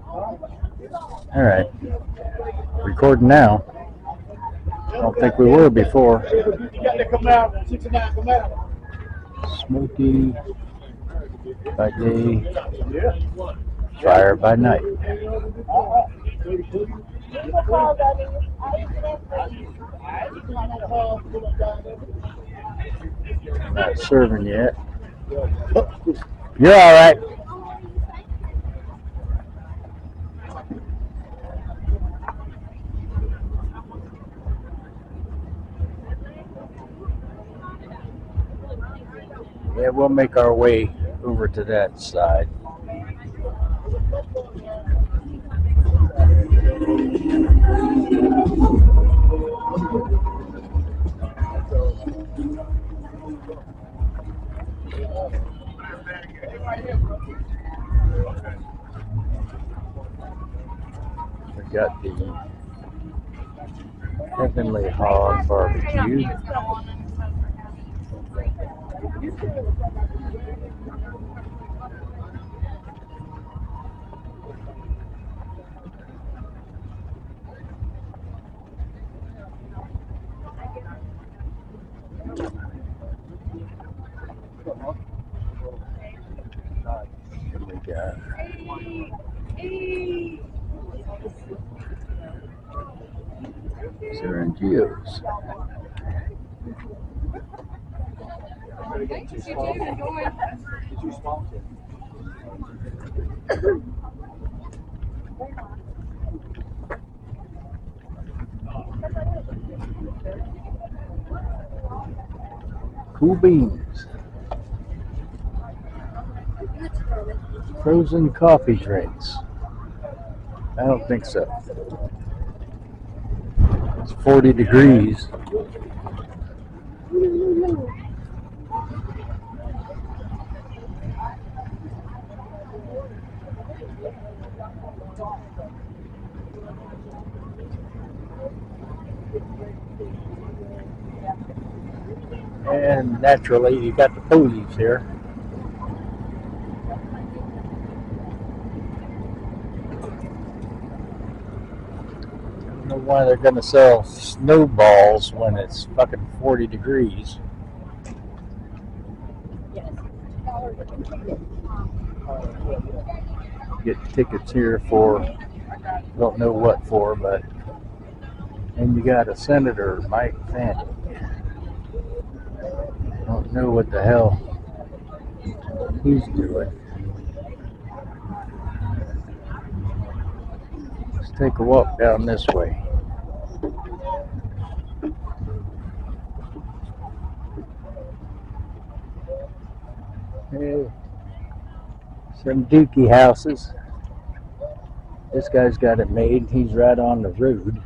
All right. Recording now. I don't think we were before. Smoky by day, fire by night. Not serving yet. You're all right. Yeah, we'll make our way over to that side. We got the Heavenly Hog Barbecue. And we got Sarah and Gio's. Cool beans. Frozen coffee drinks. I don't think so. It's 40 degrees. And naturally, you got the police here. I don't know why they're going to sell snowballs when it's fucking 40 degrees. Get tickets here for, don't know what for, but, and you got a Senator, Mike Fanning. Don't know what the hell he's doing. Let's take a walk down this way. Hey, some dookie houses. This guy's got it made. He's right on the road.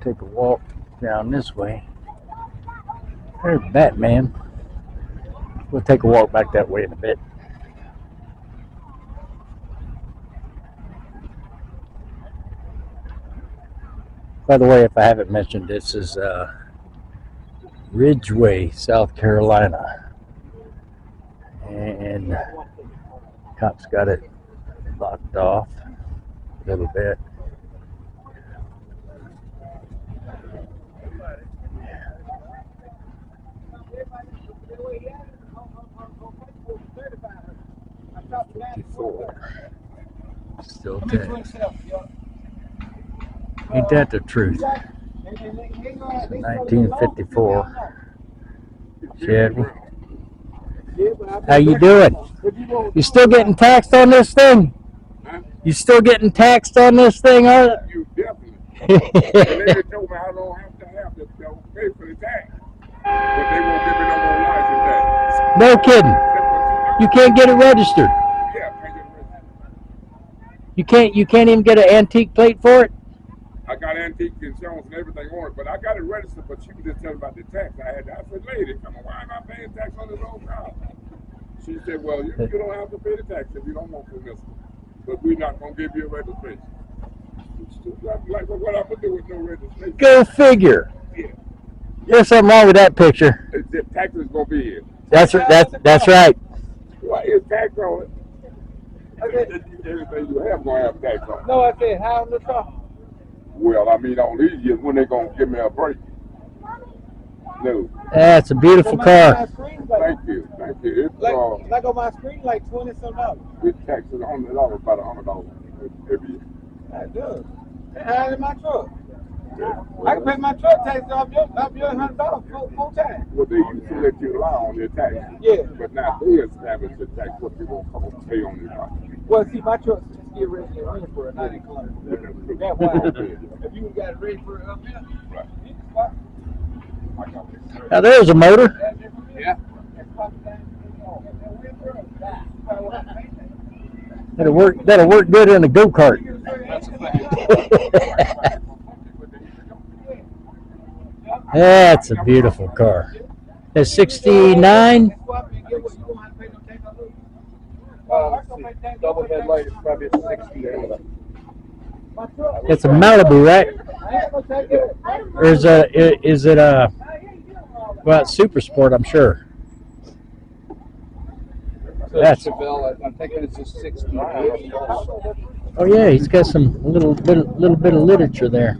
Take a walk down this way. There's Batman. We'll take a walk back that way in a bit. By the way, if I haven't mentioned, this is Ridgeway, South Carolina. And cops got it locked off a little bit. Still dead. Ain't that the truth? It's a 1954 Chevy. How you doing? You still getting taxed on this thing? You still getting taxed on this thing, are you? Definitely. The lady told me I don't have to have to pay for the tax, but they won't give me no more license tax. No kidding. You can't get it registered. Yeah, I can't get it registered. You can't even get an antique plate for it? I got antique insurance and everything on it, but I got it registered, but she was just telling about the tax. I said, lady, come on, why am I paying tax on this old car? She said, well, you don't have to pay the tax if you don't want to, mister. But we're not going to give you a registration. Like what I'm going to do with no registration. Go figure. Yeah. There's something wrong with that picture. The tax is going to be here. That's right. Why is tax on it? Everything you have gonna have tax on. No, I said, how on the car? Well, I mean, on these years, when they gonna give me a break? No. That's a beautiful car. Thank you. It's Like on my screen, like $20-some. it taxes $100, about $100 every year. That's good. It's higher than my truck. I can pay my truck tax off your $100 full time. Well, they used to let you lie on their taxes. Yeah. But now they establish the tax what you gonna come and pay on your car. Well, see, my truck's still ready to run for it, not in color. That's why. If you got it ready for it up here, you can spot it. Now there's a motor. Yeah. That'll work good in a go-kart. That's a beautiful car. That's 69. Double headlight is probably a 68. It's a Malibu, right? Or is it a well, it's Super Sport, I'm sure. That's Chevelle, I'm thinking it's a 69. oh yeah, he's got some little bit of literature there.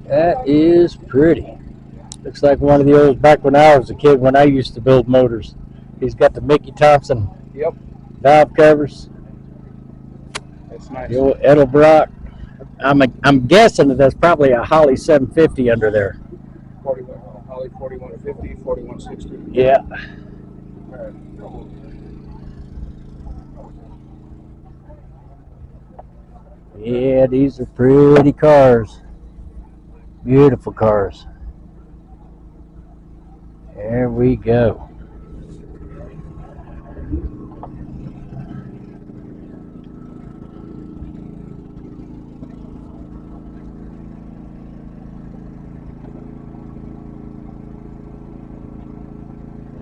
That is pretty. Looks like one of the old back when I was a kid when I used to build motors. He's got the Mickey Thompson valve covers. That's nice. The old Edelbrock. I'm guessing that that's probably a Holly 750 under there. 41, Holly 4150, 4160. Yeah. Yeah, these are pretty cars. Beautiful cars. There we go.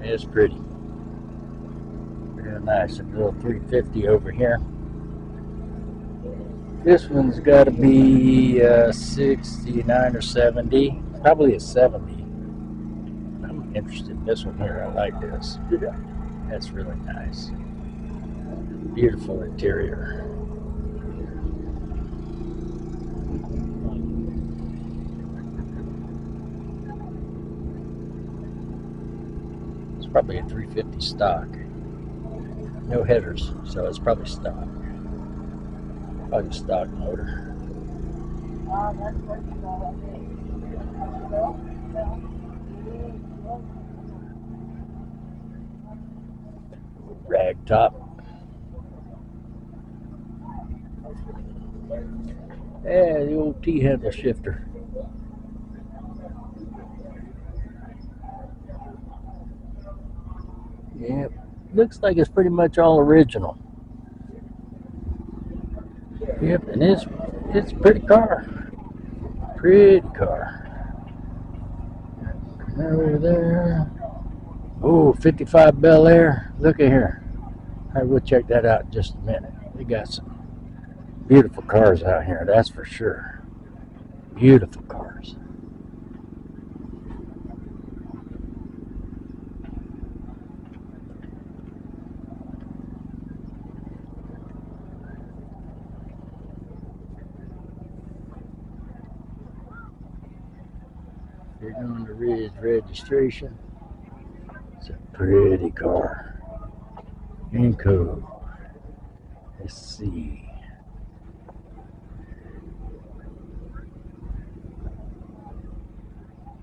It's pretty. Real nice. A little 350 over here. This one's got to be 69 or 70. Probably a 70. I'm interested in this one here. I like this. That's really nice. Beautiful interior. It's probably a 350 stock. No headers, so it's probably stock. Probably a stock motor. Rag top. Yeah, the old T-handle shifter. Yep, looks like it's pretty much all original. Yep, and it's a pretty car. Pretty car. Over there. Oh, 55 Bel Air. Look at here. I will check that out in just a minute. We got some beautiful cars out here, that's for sure. Beautiful cars. They're doing the Ridge registration. It's a pretty car. Inco. Let's see.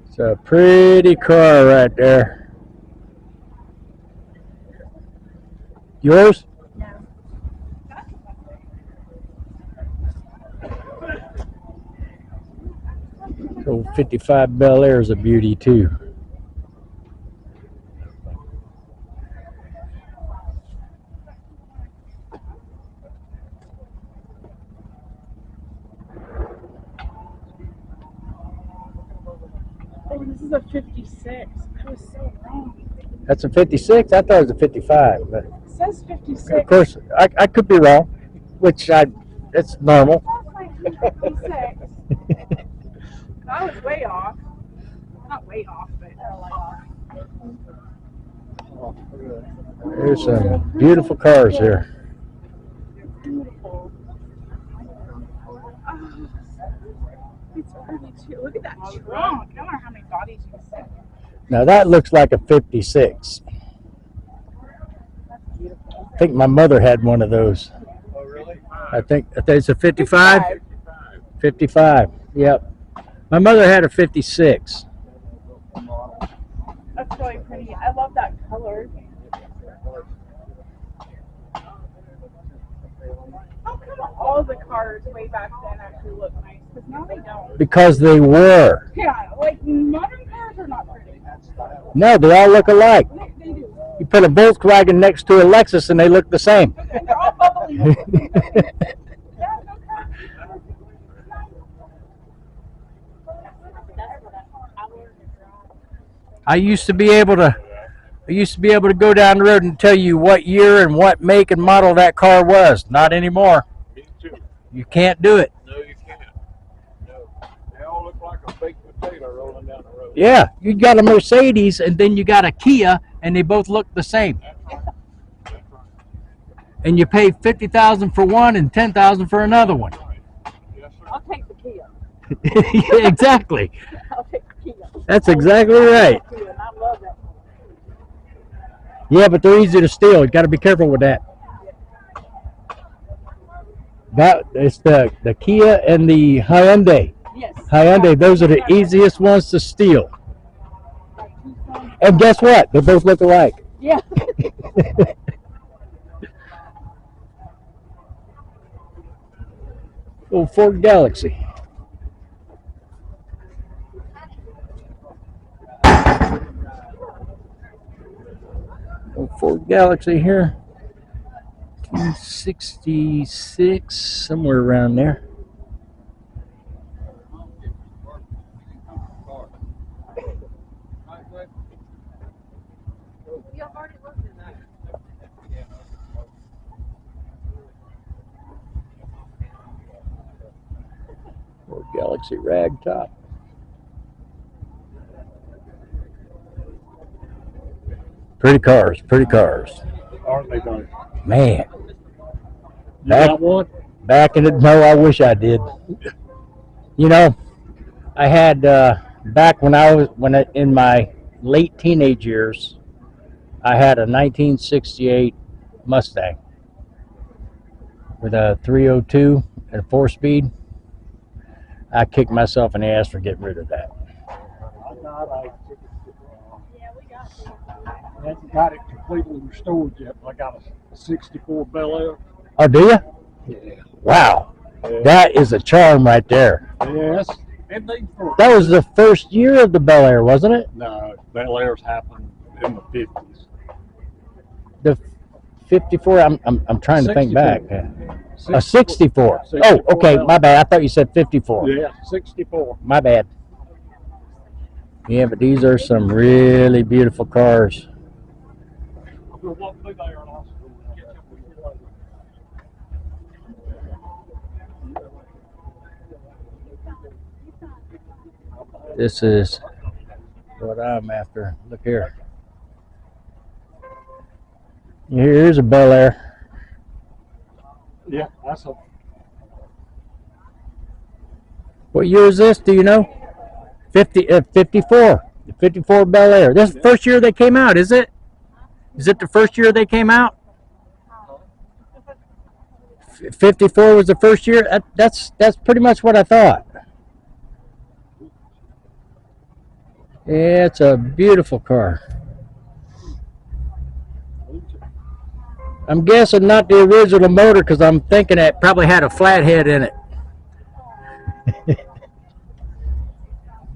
It's a pretty car right there. Yours? So 55 Bel Air is a beauty too. Oh, this is a 56. I was so wrong. That's a 56? I thought it was a 55. But It says 56. of course, I could be wrong, which it's normal. That's like 56. I was way off. Not way off, but off. There's some beautiful cars here. Beautiful. Oh, it's pretty too. Look at that trunk. I wonder how many bodies you can fit. Now that looks like a 56. That's beautiful. I think my mother had one of those. Oh, really? I think it's a 55. 55. Yep. My mother had a 56. That's really pretty. I love that color. How come all the cars way back then actually look nice? Because now they don't. Because they were. Yeah, like modern cars are not pretty. No, they all look alike. They do. You put a Volkswagen next to a Lexus and they look the same. And they're all bubbly. Yeah, no car. I used to be able to go down the road and tell you what year and what make and model that car was. Not anymore. Me too. You can't do it. No, you can't. No. They all look like a baked potato rolling down the road. Yeah, you got a Mercedes and then you got a Kia and they both look the same. That's right. That's right. And you pay $50,000 for one and $10,000 for another one. Yes, sir. I'll take the Kia. Yeah, exactly. I'll take the Kia. That's exactly right. And I love that. Yeah, but they're easy to steal. You got to be careful with that. It's the Kia and the Hyundai. Yes. Hyundai, those are the easiest ones to steal. And guess what? They both look alike. Yeah. Old Ford Galaxy. Old Ford Galaxy here. 266, somewhere around there. Ford Galaxy ragtop. Pretty cars, pretty cars. Aren't they done? Man, You got one? back in the no, I wish I did. You know, I had back when in my late teenage years, I had a 1968 Mustang with a 302 and a 4-speed. I kicked myself in the ass for getting rid of that. Yeah, we got I haven't got it completely restored yet, but I got a 64 Bel Air. Oh, do you? Yeah. Wow, that is a charm right there. Yes. And they That was the first year of the Bel Air, wasn't it? No, Bel Airs happened in the 50s. The 54. I'm trying to think 64. back. A 64. Oh, 64 okay, Bel my bad. I thought you said 54. Yeah, 64. My bad. Yeah, but these are some really beautiful cars. We'll walk through there and I'll get you later. This is what I'm after. Look here. Here's a Bel Air. Yeah, that's a What year is this? Do you know? 54. The 54 Bel Air. This is the first year they came out, is it? Is it the first year they came out? 54 was the first year? That's pretty much what I thought. Yeah, it's a beautiful car. I'm guessing not the original motor because I'm thinking it probably had a flathead in it.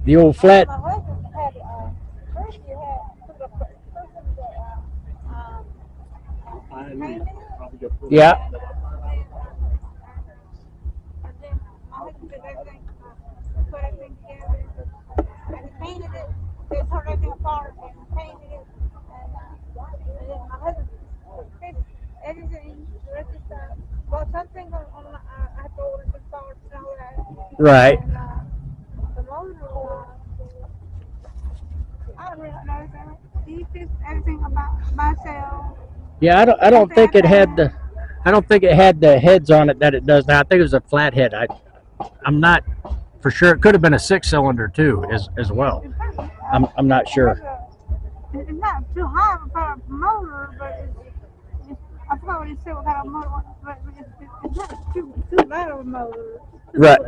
The old flat. My husband had, first you had, pioneer. Probably got put Yeah. and then my husband did everything, put everything together, and he painted it, they tore everything apart, and painted it, and then my husband fixed everything, the rest of the stuff. Well, something I had to order some parts and all that. Right. And, the motor, I don't really know everything. He fixed everything about Yeah, I don't think it had the heads on it that it does now. I think it was a flathead. I'm not for sure. It could have been a 6-cylinder too, as well. I'm not sure. It's not too high for a motor, but I forgot what he said what kind of motor, but it's not too loud of a motor. Right.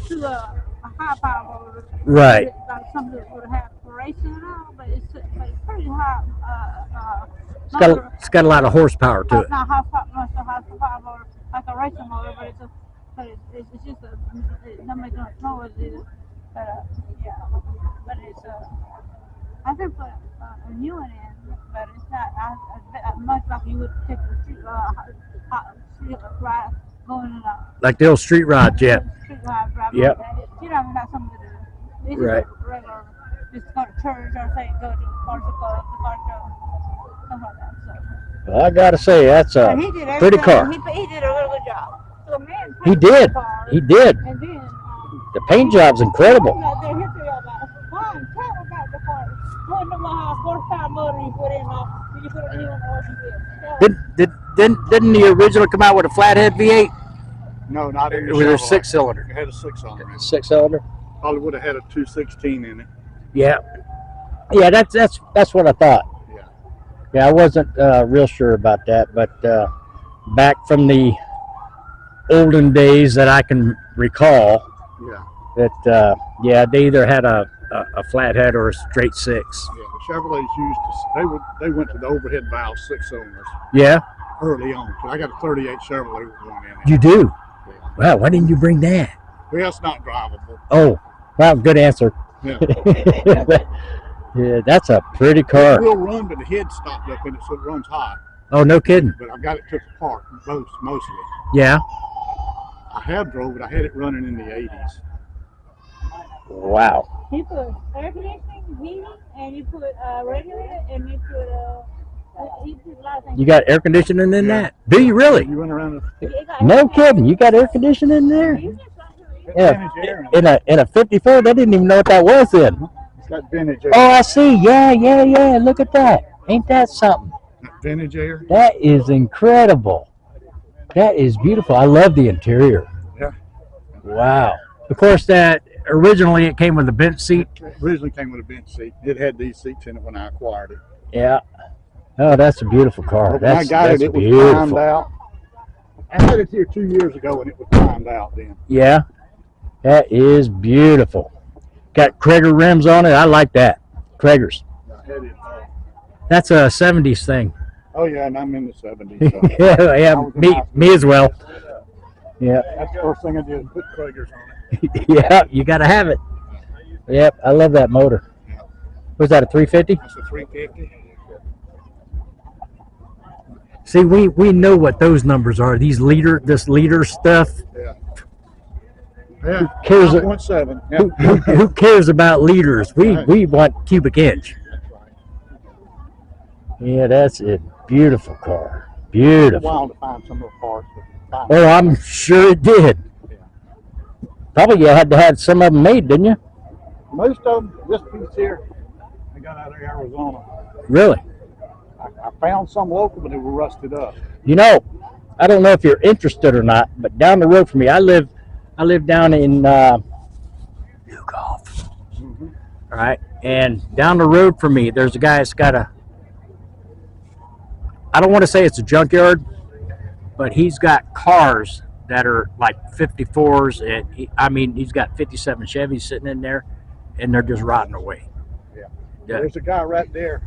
Too a high power motor. Right. Like something that would have racing and all, but it's pretty high. It's got a lot of horsepower to it. Not high power motor like a racing motor, but it's just it don't make no noise either. But yeah, but it's I can put a new one in, but it's not much like you would take a street ride going in a Like the old street rods, yeah. street ride drive. Yep. You know, got something to do. It's Right. just regular, just go to church or say go to the car show, something like that. So. Well, I gotta say that's a And he did pretty everything. car. He did a really good job. So man, He did. He did. And then The paint job's incredible. Tell about the car. You know how horsepower motor you put in you put a new one or you Didn't the original come out with a flathead V8? No, not in the It was a Chevrolet. 6-cylinder. It had a 6-cylinder. 6-cylinder. Probably would have had a 216 in it. Yeah. Yeah, that's what I thought. Yeah. Yeah, I wasn't real sure about that, but back from the olden days that I can recall, Yeah. that they either had a flathead or a straight 6. Yeah. The Chevrolets they went to the overhead valve 6-cylinders Yeah, early on. So I got a 38 Chevrolet with one in it. you do. Wow, why didn't you bring that? Well, it's not drivable. Oh, wow, good answer. Yeah. Yeah, that's a pretty car. It will run, but the head stopped up in it, so it runs high. Oh, no kidding. But I've got it took apart, most of it. Yeah. I have drove it. I had it running in the 80s. Wow. He put air conditioning, heating, and you put regulator, and you put he put a lot of things. You got air conditioning in that? Do you really? You went around No kidding. You got air conditioning in there? Yeah. In a 54, they didn't even know what that was then. It's got vintage air. Oh, I see. Yeah. Look at that. Ain't that something? Vintage air. That is incredible. That is beautiful. I love the interior. Yeah. Wow. Of course, that originally it came with a bench seat. It originally came with a bench seat. It had these seats in it when I acquired it. Yeah. Oh, that's a beautiful car. When I That's got it, it was beautiful. primed out. I had it here 2 years ago, and it was primed out then. Yeah. That is beautiful. Got Krager rims on it. I like that. Kragers. I had it. That's a 70s thing. Oh yeah, and I'm in the 70s. So. Yeah, me as well. Yeah. That's the first thing I did, put Kragers on it. Yeah, you got to have it. Yep, I love that motor. Was that a 350? That's a 350. See, we know what those numbers are. This liter stuff. Yeah. Yeah. Cares- 5.7. Yeah. Who cares about liters? We want cubic inch. Yeah, that's a beautiful car. It's a Beautiful. while to find some of the parts. But Oh, I'm sure it did. Probably you had to have some of them made, didn't you? most of them, this piece here, I got out of Arizona. Really? I found some local, but they were rusted up. You know, I don't know if you're interested or not, but down the road from me, I live down in New Gulf. Mm-hmm. All right, and down the road from me, there's a guy that's got I don't want to say it's a junkyard, but he's got cars that are like 54s, and he's got 57 Chevys sitting in there, and they're just rotting away. Yeah. Yeah. There's a guy right there.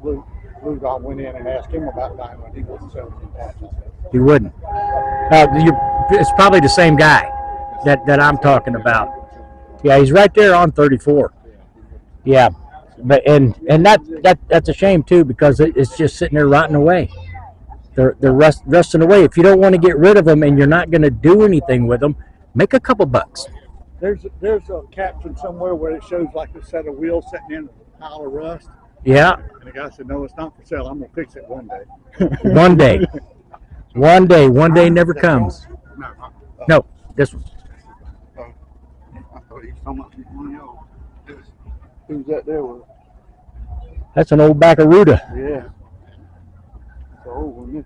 Blue Dog went in and asked him about buying one. He wasn't selling any patches. He wouldn't. It's probably the same guy that I'm talking about. Yeah, he's right there on 34. Yeah, but and that's a shame too, because it's just sitting there rotting away. They're rusting away. If you don't want to get rid of them and you're not going to do anything with them, make a couple bucks. There's a caption somewhere where it shows like a set of wheels sitting in a pile of rust. Yeah, And the guy said, "No, it's not for sale. I'm gonna fix it one day." one day never comes. No, this one. I thought he was talking about one of y'all. Who's that there with? That's an old Baccaruda. Yeah. It's old one,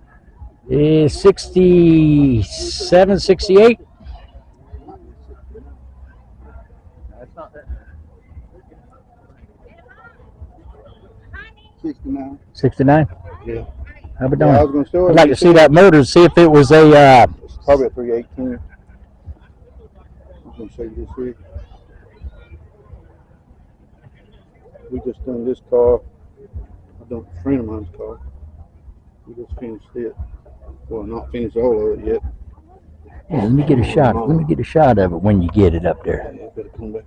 It's 67, 68. That's not that. 69. 69. Yeah. How about Yeah, I that? was gonna show it. I'd like to see that motor, see if it was a. It's probably a 318. I'm gonna show you this here. We just done this car. I done a friend of mine's car. We just finished it. Well, not finished all of it yet. Yeah, let me get a shot. Let me get a shot of it when you get it up there. Yeah, I better come back.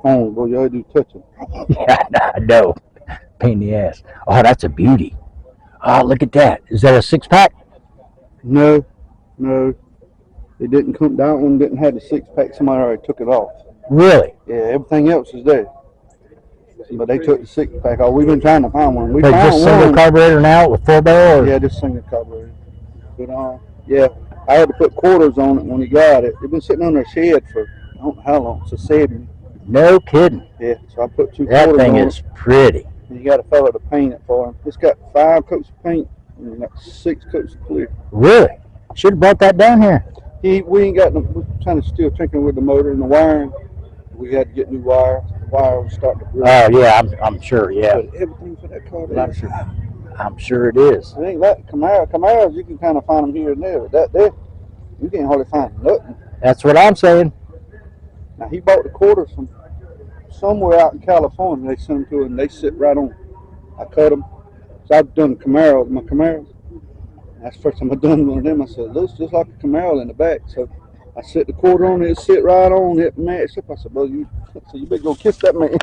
Phone, boy, you ought to do touch them. Yeah, I know. Pain in the ass. Oh, that's a beauty. Oh, look at that. Is that a 6-pack? No, it didn't come. That one didn't have the 6-pack. Somebody already took it off. Really? Yeah, everything else is there. But they took the 6-pack off. We've been trying to find one. We But found just single one. carburetor now with 4-barrel? Yeah, just single carburetor. But yeah, I had to put quarters on it when he got it. It's been sitting on their shed for I don't know how long. It's a 70. No kidding. Yeah, so I put 2 That quarters thing on is pretty. it. And you got a fella to paint it for him. It's got 5 coats of paint and got 6 coats of clear. Really? Should have brought that down here. We ain't got no. We're trying to still tinkering with the motor and the wiring. We had to get new wire. The wire was starting to break. Oh, yeah, I'm sure, yeah. But everything for that car, I'm sure it is. it ain't like Camaros. You can kind of find them here and there. But that there, you can't hardly find nothing. That's what I'm saying. Now he bought the quarters from somewhere out in California. They sent them to him and they sit right on. I cut them. So I've done Camaros, my Camaros. That's the first time I've done one of them. I said, looks just like a Camaro in the back. So I set the quarter on it, sit right on it, matched up. I said, well, you better go kiss that man.